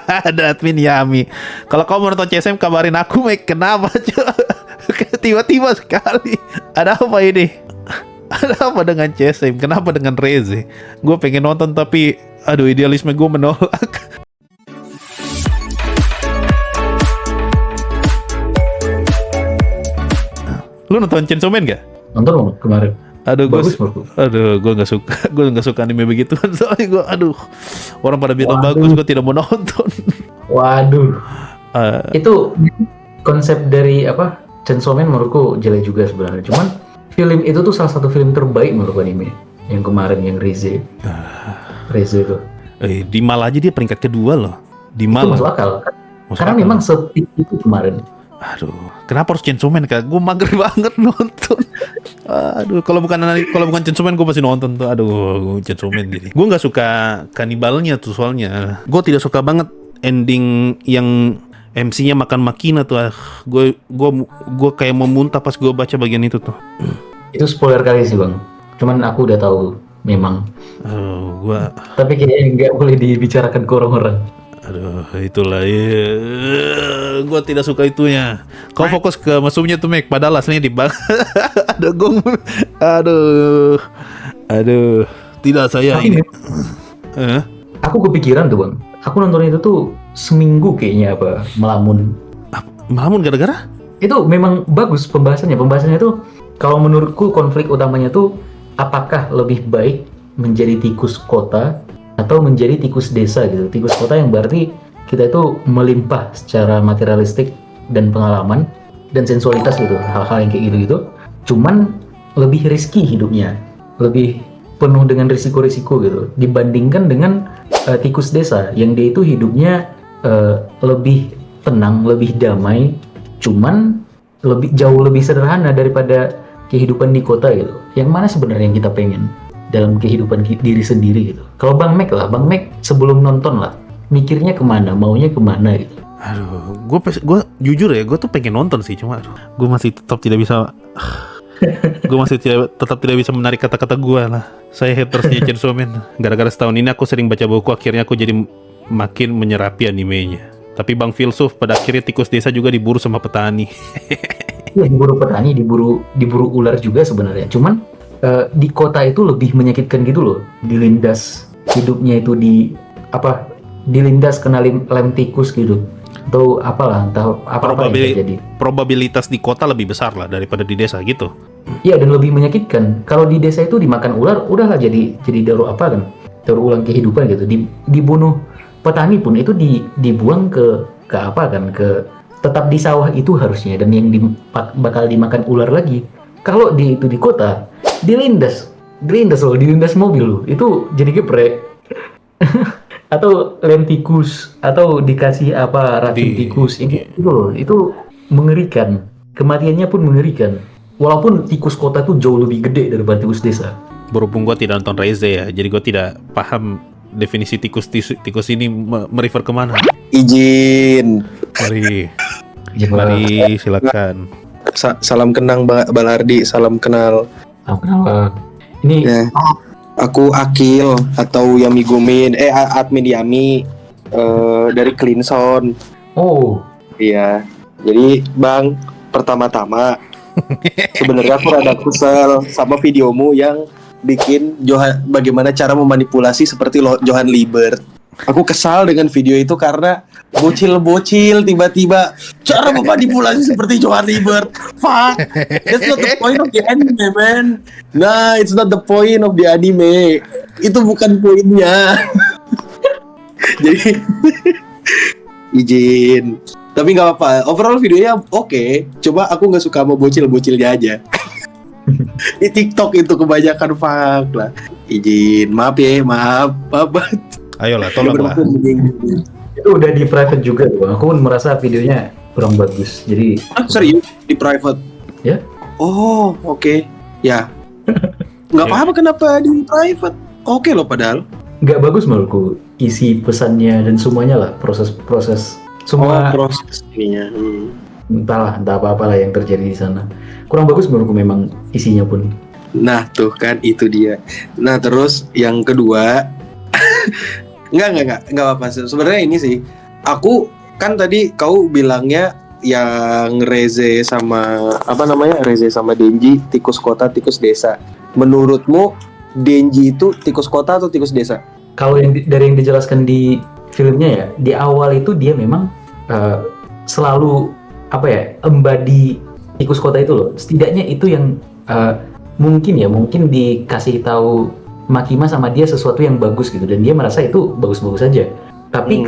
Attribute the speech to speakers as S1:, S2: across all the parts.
S1: Ada admin Yami. Kalau kau mau nonton CSM kabarin aku, Mek. Kenapa, cuy? Tiba-tiba sekali. Ada apa ini? Ada apa dengan CSM? Kenapa dengan Reze? Gue pengen nonton tapi aduh, idealisme gue menolak. Lu nonton Chainsaw Man gak?
S2: Nonton kemarin.
S1: Aduh,
S2: bagus menurutku.
S1: gue nggak suka anime begituan soalnya gue, orang pada bilang bagus, gue tidak mau nonton.
S2: Waduh, itu konsep dari apa? Chainsaw Man menurutku jelek juga sebenarnya. Cuman film itu tuh salah satu film terbaik menurutku anime. Yang kemarin yang Reze itu.
S1: Di Mal aja dia peringkat kedua loh. Di Mal.
S2: Itu masuk akal. Karena memang seperti itu kemarin.
S1: Aduh, kenapa harus Chainsaw Man, Kak? Gue mager banget nonton. Aduh, kalau bukan Chainsaw Man gue pasti nonton tuh. Aduh, Chainsaw Man jadi. Gue nggak suka kanibalnya tuh soalnya. Gue tidak suka banget ending yang MC-nya makan makina tuh. Gue kayak mau muntah pas gue baca bagian itu tuh.
S2: Itu spoiler kali sih, Bang. Cuman aku udah tahu memang. Tapi kayaknya nggak boleh dibicarakan ke orang-orang.
S1: Aduh, itulah ya. Gue tidak suka itunya. Kau fokus ke mesumnya tuh, Mek. Padahal aslinya di bang. Aduh. Tidak saya ini.
S2: Aku kepikiran tuh, Bang. Aku nonton itu tuh seminggu kayaknya melamun.
S1: Melamun gara-gara?
S2: Itu memang bagus pembahasannya. Pembahasannya tuh kalau menurutku konflik utamanya tuh apakah lebih baik menjadi tikus kota atau menjadi tikus desa gitu. Tikus kota yang berarti kita itu melimpah secara materialistik dan pengalaman dan sensualitas gitu, hal-hal yang kayak gitu. Cuman lebih risky hidupnya, lebih penuh dengan risiko-risiko gitu dibandingkan dengan tikus desa yang dia itu hidupnya lebih tenang, lebih damai, cuman jauh lebih sederhana daripada kehidupan di kota gitu. Yang mana sebenarnya yang kita pengen dalam kehidupan diri sendiri gitu. Kalau Bang Mac sebelum nonton lah, mikirnya kemana, maunya kemana gitu.
S1: Aduh, gue jujur ya, gue tuh pengen nonton sih, cuma gue masih tetap tidak bisa. Tetap tidak bisa menarik kata-kata gue lah. Saya hatersnya Chainsaw Man. Gara-gara setahun ini aku sering baca buku, akhirnya aku jadi makin menyerapi animenya. Tapi Bang Filsuf pada akhirnya tikus desa juga diburu sama petani.
S2: Iya, diburu petani, diburu ular juga sebenarnya. Cuman di kota itu lebih menyakitkan gitu loh, dilindas hidupnya itu dilindas kena lem tikus gitu, atau apalah, entah apa yang terjadi.
S1: Probabilitas di kota lebih besar lah daripada di desa gitu.
S2: Iya, dan lebih menyakitkan. Kalau di desa itu dimakan ular, udahlah jadi daur ulang kehidupan gitu. Dibunuh petani pun itu dibuang ke tetap di sawah itu harusnya, dan yang bakal dimakan ular lagi. Kalau itu di kota, dilindas mobil loh, itu jadi geprek. Atau lem tikus, atau dikasih racun tikus, itu mengerikan. Kematiannya pun mengerikan. Walaupun tikus kota itu jauh lebih gede daripada tikus desa.
S1: Berhubung gue tidak nonton Reze ya, jadi gue tidak paham definisi tikus ini merefer kemana.
S3: Izin.
S1: Mari silakan.
S3: Salam kenang Balardi, salam kenal.
S2: Ini
S3: ya, aku Akil atau Yami Gumin, admin Yami dari Cleanson.
S2: Oh
S3: iya, jadi Bang, pertama-tama sebenarnya aku rada kesel sama videomu yang bikin bagaimana cara memanipulasi seperti Johan Liebert. Aku kesal dengan video itu karena bocil-bocil tiba-tiba cara memanipulasi seperti Johan Liebert. Fuck, that's not the point of the anime, man. Nah, it's not the point of the anime. Itu bukan poinnya. Jadi izin. Tapi nggak apa-apa. Overall videonya oke. Coba aku nggak suka sama bocil-bocilnya aja. Di TikTok itu kebanyakan fuck lah. Izin, maaf ya, maaf.
S1: Ayolah, tolonglah.
S2: Itu udah di private juga tuh. Aku pun merasa videonya kurang bagus. Jadi
S3: serius di private?
S2: Ya.
S3: Oh, oke. Ya. Nggak apa-apa kenapa di private. Oke loh padahal.
S2: Nggak bagus menurutku isi pesannya dan semuanya lah, proses semua
S3: proses ininya.
S2: Entah apa-apa lah yang terjadi di sana. Kurang bagus menurutku memang isinya pun.
S3: Nah tuh kan itu dia. Nah terus yang kedua Enggak apa-apa. Sebenarnya ini sih, aku kan tadi kau bilangnya yang Reze sama apa namanya, Reze sama Denji tikus kota tikus desa. Menurutmu Denji itu tikus kota atau tikus desa?
S2: Kalau dari yang dijelaskan di filmnya ya, di awal itu dia memang selalu apa ya, embody tikus kota itu loh. Setidaknya itu yang mungkin dikasih tahu Makima sama dia sesuatu yang bagus gitu, dan dia merasa itu bagus-bagus saja. Tapi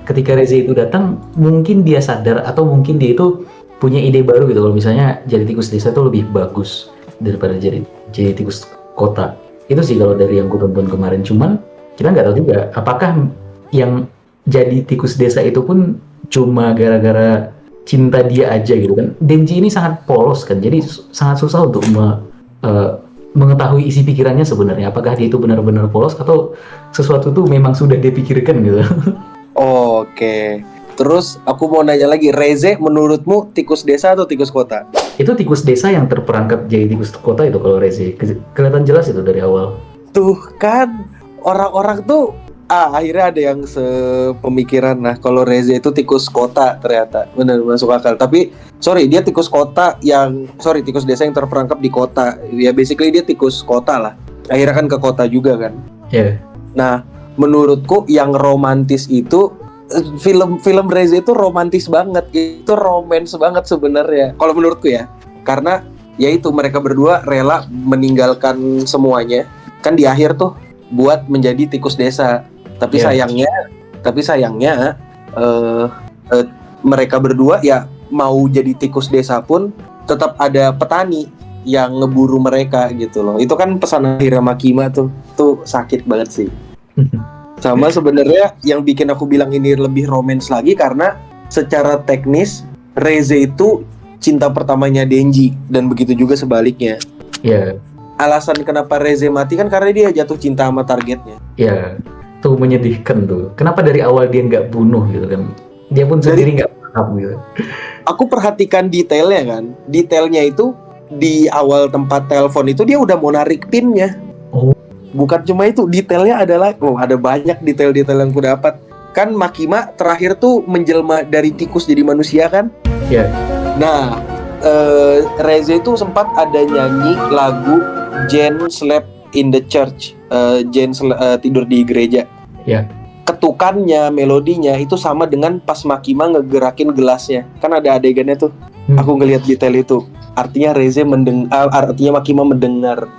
S2: ketika Reze itu datang, mungkin dia sadar atau mungkin dia itu punya ide baru gitu, kalau misalnya jadi tikus desa itu lebih bagus daripada jadi tikus kota. Itu sih kalau dari yang gue tonton kemarin. Cuman kita nggak tahu juga apakah yang jadi tikus desa itu pun cuma gara-gara cinta dia aja gitu kan. Denji ini sangat polos kan, jadi sangat susah untuk mengetahui isi pikirannya sebenarnya. Apakah dia itu benar-benar polos atau sesuatu itu memang sudah dipikirkan gitu.
S3: Oke. Terus aku mau nanya lagi, Reze menurutmu tikus desa atau tikus kota?
S2: Itu tikus desa yang terperangkap jadi tikus kota itu kalau Reze. Kelihatan jelas itu dari awal.
S3: Tuh kan, orang-orang tuh akhirnya ada yang sepemikiran. Nah, kalau Reze itu tikus kota ternyata. Benar, masuk akal. Tapi dia tikus tikus desa yang terperangkap di kota. Ya basically dia tikus kota lah. Akhirnya kan ke kota juga kan.
S2: Ya. Yeah.
S3: Nah, menurutku yang romantis itu film Reze itu romantis banget. Itu romance banget sebenarnya. Kalau menurutku ya. Karena ya itu mereka berdua rela meninggalkan semuanya. Kan di akhir tuh buat menjadi tikus desa. Tapi sayangnya mereka berdua ya mau jadi tikus desa pun tetap ada petani yang ngeburu mereka gitu loh. Itu kan pesan akhirnya Makima tuh sakit banget sih. Sama sebenarnya yang bikin aku bilang ini lebih romance lagi karena secara teknis Reze itu cinta pertamanya Denji dan begitu juga sebaliknya.
S2: Iya. Yeah.
S3: Alasan kenapa Reze mati kan karena dia jatuh cinta sama targetnya.
S2: Iya. Yeah. Tuh menyedihkan tuh. Kenapa dari awal dia nggak bunuh gitu kan? Dia pun sendiri nggak paham gitu.
S3: Aku perhatikan detailnya kan. Detailnya itu di awal tempat telepon itu dia udah mau narik pinnya.
S2: Oh.
S3: Bukan cuma itu, detailnya adalah ada banyak detail-detail yang aku dapat. Kan Makima terakhir tuh menjelma dari tikus jadi manusia kan?
S2: Iya. Yeah.
S3: Nah, Reze itu sempat ada nyanyi lagu Jane Slept in the Church. Jane tidur di gereja.
S2: Ya.
S3: Ketukannya, melodinya itu sama dengan pas Makima ngegerakin gelasnya. Kan ada adegannya tuh. Aku ngelihat detail itu. Artinya artinya Makima mendengar.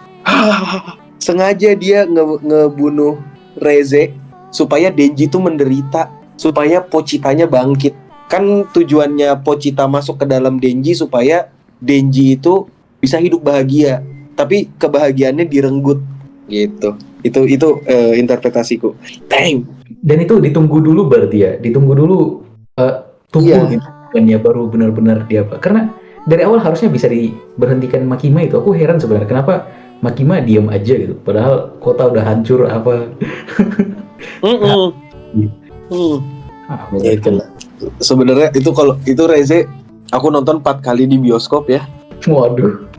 S3: Sengaja dia ngebunuh Reze supaya Denji tuh menderita, supaya Pochitanya bangkit. Kan tujuannya Pochita masuk ke dalam Denji supaya Denji itu bisa hidup bahagia. Tapi kebahagiaannya direnggut gitu. Itu interpretasiku. Dang.
S2: Dan itu ditunggu dulu berarti ya. Ditunggu dulu tumbuh gitu kan ya, baru benar-benar dia apa. Karena dari awal harusnya bisa diberhentikan Makima itu. Aku heran sebenarnya kenapa Makima diam aja gitu. Padahal kota udah hancur apa.
S3: Sebenarnya itu kalau itu Reze aku nonton 4 kali di bioskop ya.
S2: Waduh.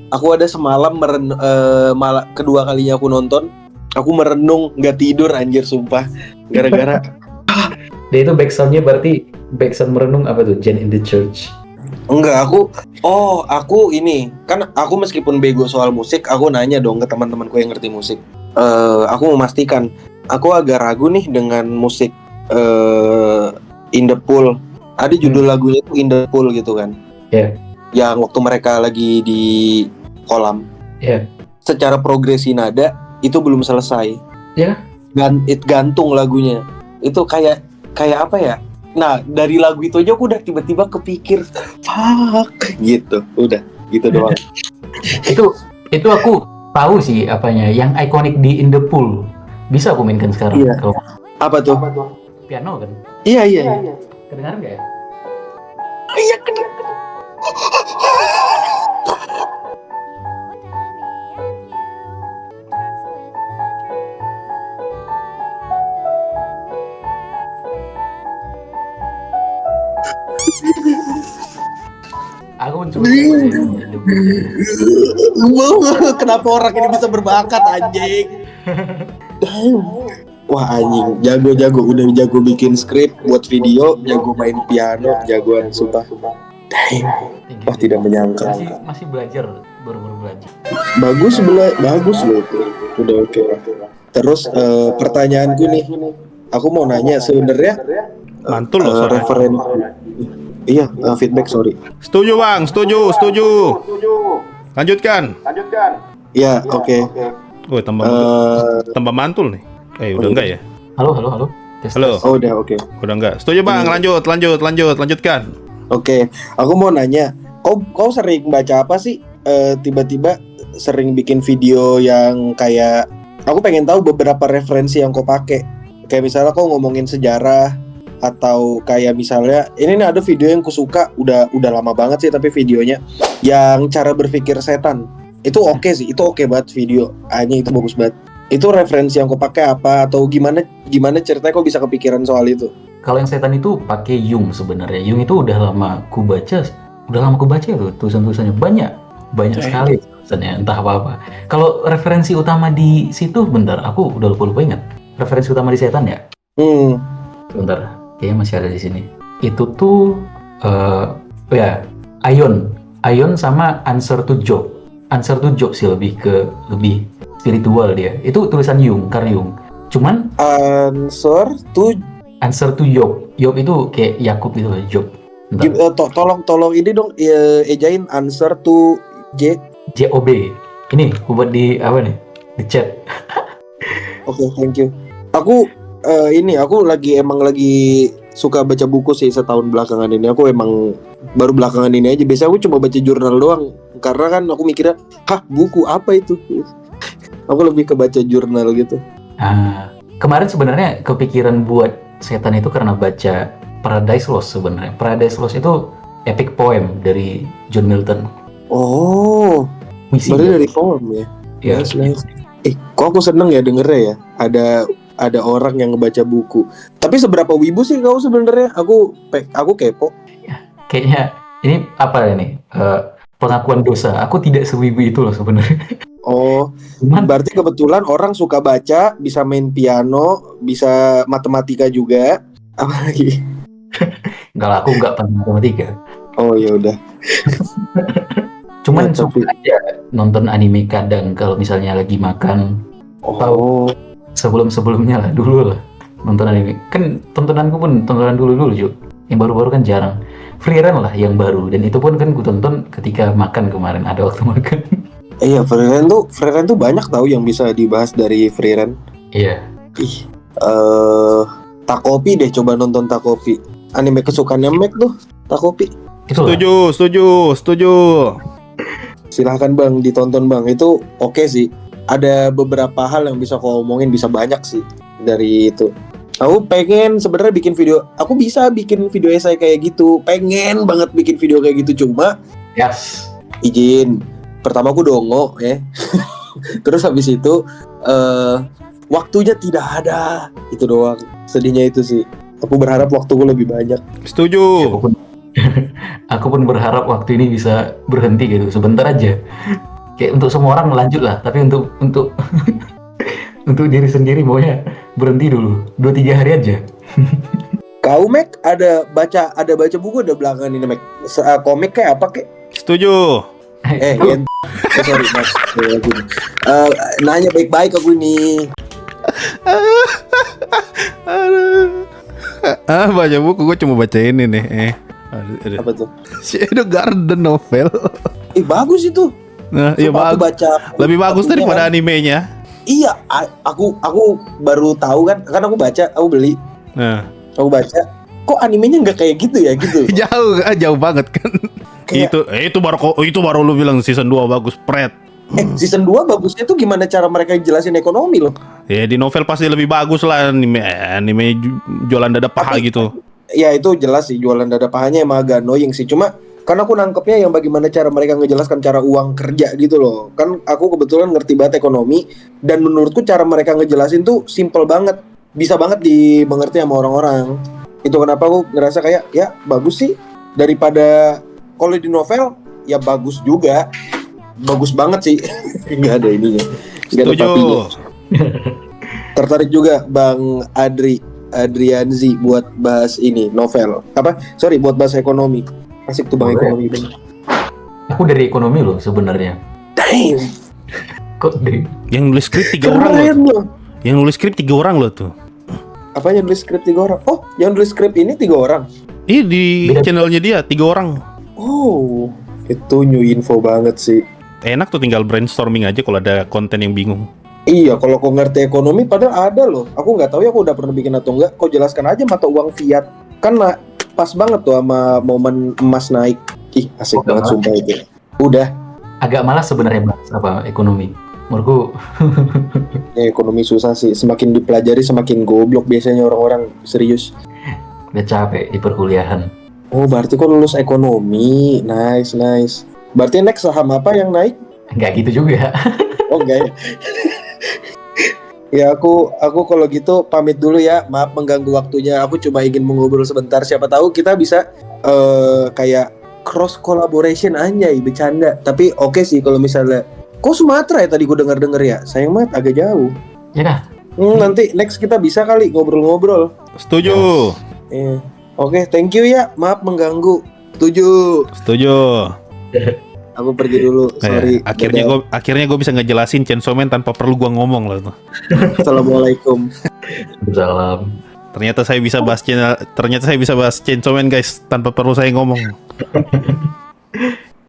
S3: Aku ada semalam malah kedua kalinya aku nonton, aku merenung nggak tidur anjir sumpah gara-gara.
S2: Dan itu backsoundnya berarti backsound merenung apa tuh? Jane in the Church.
S3: Enggak, aku ini kan aku meskipun bego soal musik, aku nanya dong ke teman-temanku yang ngerti musik. Aku memastikan, aku agak ragu nih dengan musik In the Pool. Ada judul lagunya itu In the Pool gitu kan.
S2: Ya. Yeah.
S3: Yang waktu mereka lagi di kolam.
S2: Ya. Yeah.
S3: Secara progresi nada itu belum selesai.
S2: Ya. Yeah.
S3: Gantung lagunya. Itu kayak apa ya? Nah, dari lagu itu aja aku udah tiba-tiba kepikir, fuck, gitu. Udah, gitu doang.
S2: itu aku tahu sih apanya, yang ikonik di In the Pool. Bisa aku mainkan sekarang.
S3: Iya.
S2: Kalau...
S3: Apa tuh?
S2: Piano kan?
S3: Iya.
S2: Kedengaran nggak ya?
S3: Iya, kedengaran.
S2: Aku mencoba.
S3: Kenapa orang ini bisa berbakat anjing? Wah anjing, jago-jago, udah jago bikin skrip buat video, jago main piano, jagoan sumpah. Dang. Wah tidak menyangka.
S2: Masih belajar, baru belajar.
S3: Bagus loh itu. Udah oke. Terus pertanyaanku nih, aku mau nanya sebenarnya
S1: Mantul loh suaranya.
S3: referensi. Iya, feedback sorry.
S1: Setuju bang, setuju. Lanjutkan.
S3: Iya, oke.
S1: Oh tambah mantul nih. Udah enggak ya?
S2: Halo. Tes.
S1: Halo.
S3: Oh udah oke.
S1: Udah enggak. Setuju bang, lanjutkan.
S3: Oke, aku mau nanya, kau sering baca apa sih? Tiba-tiba sering bikin video yang kayak, aku pengen tahu beberapa referensi yang kau pakai. Kayak misalnya kau ngomongin sejarah, atau kayak misalnya, ini nih ada video yang kusuka, udah lama banget sih tapi videonya, yang cara berpikir setan. Itu oke sih, itu oke banget video. Hanya itu bagus banget. Itu referensi yang kau pakai apa, atau gimana ceritanya kau bisa kepikiran soal itu?
S2: Kalau yang setan itu pakai Jung sebenarnya. Jung itu udah lama ku baca itu tulisan-tulisannya banyak sekali tulisannya, entah apa. Kalau referensi utama di situ, bentar, aku udah lupa ingat. Referensi utama di setan ya? Bentar, kayaknya masih ada di sini. Itu tuh ya Ion sama Answer to Job. Answer to Job sih lebih spiritual dia. Itu tulisan Jung, karena Jung. Cuman Answer to Job. Job itu kayak Yakub itu loh, Job.
S3: Tolong ini dong, ejain answer to
S2: JOB. Ini aku buat di apa nih? Di chat.
S3: Oke, thank you. Aku emang lagi suka baca buku sih setahun belakangan ini. Aku emang baru belakangan ini aja. Biasanya aku cuma baca jurnal doang. Karena kan aku mikirnya, buku apa itu? Aku lebih ke baca jurnal gitu.
S2: Kemarin sebenarnya kepikiran buat setan itu karena baca Paradise Lost sebenarnya. Paradise Lost itu epic poem dari John Milton.
S3: Oh, berarti dari poem ya?
S2: Iya.
S3: Nice. Kok aku seneng ya dengernya ya. Ada orang yang ngebaca buku. Tapi seberapa wibu sih kau sebenarnya? Aku kepo.
S2: Kayaknya ini apa ini? Pengakuan dosa. Aku tidak sewibu itu loh sebenarnya.
S3: Oh, berarti kebetulan orang suka baca, bisa main piano, bisa matematika juga. Apa lagi?
S2: Enggak lah, aku enggak pandai matematika.
S3: Oh ya udah.
S2: Cuman suka aja nonton anime kadang kalau misalnya lagi makan. Atau sebelumnya lah, dulu lah nonton anime. Kan tontonan dulu Juk. Yang baru-baru kan jarang. Freerun lah yang baru, dan itu pun kan gue tonton ketika makan kemarin, ada waktu makan.
S3: Iya, Freerun tuh banyak tahu yang bisa dibahas dari Freerun.
S2: Iya.
S3: Takopi deh, coba nonton Takopi. Anime kesukaannya Mac tuh, Takopi. Setuju. Silahkan bang, ditonton bang. Itu oke sih. Ada beberapa hal yang bisa kau omongin, bisa banyak sih dari itu. Aku pengen sebenarnya bikin video. Aku bisa bikin video esai kayak gitu. Pengen banget bikin video kayak gitu, cuma izin. Pertama aku dongo ya. Terus habis itu waktunya tidak ada. Itu doang. Sedihnya itu sih. Aku berharap waktuku lebih banyak.
S1: Setuju.
S2: Aku pun berharap waktu ini bisa berhenti gitu, sebentar aja. Kayak untuk semua orang lanjut lah, tapi untuk untuk diri sendiri maunya berhenti dulu 2-3 hari aja.
S3: Kau Mac ada baca buku ada belakangan ini Mac. Komik kayak apa kek?
S1: Setuju.
S3: Sorry Mas. Nanya baik-baik aku ini.
S1: Baca buku gue cuma baca ini nih.
S3: Apa tuh?
S1: Shadow Garden novel.
S3: Bagus itu.
S1: Nah, iya bagus. Lebih bagus daripada animenya.
S3: Iya, aku baru tahu kan aku baca, aku beli.
S1: Nah,
S3: aku baca. Kok animenya nggak kayak gitu ya gitu?
S1: jauh banget kan. Itu baru lu bilang season 2 bagus, Pret.
S3: Season 2 bagusnya tuh gimana cara mereka jelasin ekonomi loh?
S1: Ya di novel pasti lebih bagus lah, anime jualan dada paha gitu.
S3: Ya itu jelas sih, jualan dada pahanya emang agak annoying sih. Cuma karena aku nangkepnya yang bagaimana cara mereka ngejelaskan cara uang kerja gitu loh. Kan aku kebetulan ngerti banget ekonomi, dan menurutku cara mereka ngejelasin tuh simple banget, bisa banget dimengerti sama orang-orang. Itu kenapa aku ngerasa kayak ya bagus sih, daripada kalau di novel ya bagus juga. Bagus banget sih. Nggak ada ininya, nggak ada papinya. tertarik juga Bang Adrianzi buat bahas ini novel. Buat bahas ekonomi. Asik tuh Bang
S2: Boleh.
S3: ekonomi. Bang.
S2: Aku dari ekonomi loh sebenarnya.
S3: Damn.
S2: Kok dari?
S1: Yang nulis skrip 3 orang loh.
S3: Keren loh.
S1: Yang nulis skrip 3 orang loh tuh.
S3: Apa yang nulis skrip 3 orang? Oh, yang nulis skrip ini 3 orang.
S1: Ih, di
S2: Beda-
S1: channelnya dia 3 orang.
S3: Oh, itu new info banget sih.
S1: Enak tuh tinggal brainstorming aja kalau ada konten yang bingung.
S3: Iya, kalau kau ngerti ekonomi padahal ada loh. Aku nggak tahu ya aku udah pernah bikin atau enggak. Kau jelaskan aja mata uang fiat. Kan pas banget tuh sama momen emas naik. Ih, asik
S2: Udah
S3: banget
S2: malas.
S3: sumpah itu. Udah,
S2: Agak malas sebenarnya bahas apa ekonomi. Menurutku
S3: ya, ekonomi susah sih. Semakin dipelajari semakin goblok biasanya orang-orang serius.
S2: udah capek di perkuliahan.
S3: Oh, berarti kau lulus ekonomi. Nice, nice. Berarti next saham apa yang naik?
S2: Nggak gitu juga.
S3: Oh, enggak ya. Ya aku kalau gitu pamit dulu ya. Maaf mengganggu waktunya. Aku cuma ingin mengobrol sebentar. Siapa tahu kita bisa kayak cross collaboration anjay, bercanda. Tapi oke sih kalau misalnya kok Sumatera ya tadi gue denger ya. Sayang banget agak jauh.
S2: Ya kah?
S3: Nanti next kita bisa kali ngobrol-ngobrol.
S1: Setuju.
S3: Iya. Oke, thank you ya. Maaf mengganggu. Setuju.
S1: Setuju.
S3: Aku pergi dulu. Sorry.
S1: Akhirnya gue bisa ngejelasin Chainsaw Man tanpa perlu gue ngomong loh tuh.
S3: Assalamualaikum.
S2: Salam.
S1: Ternyata saya bisa bahas Chainsaw Man guys tanpa perlu saya ngomong.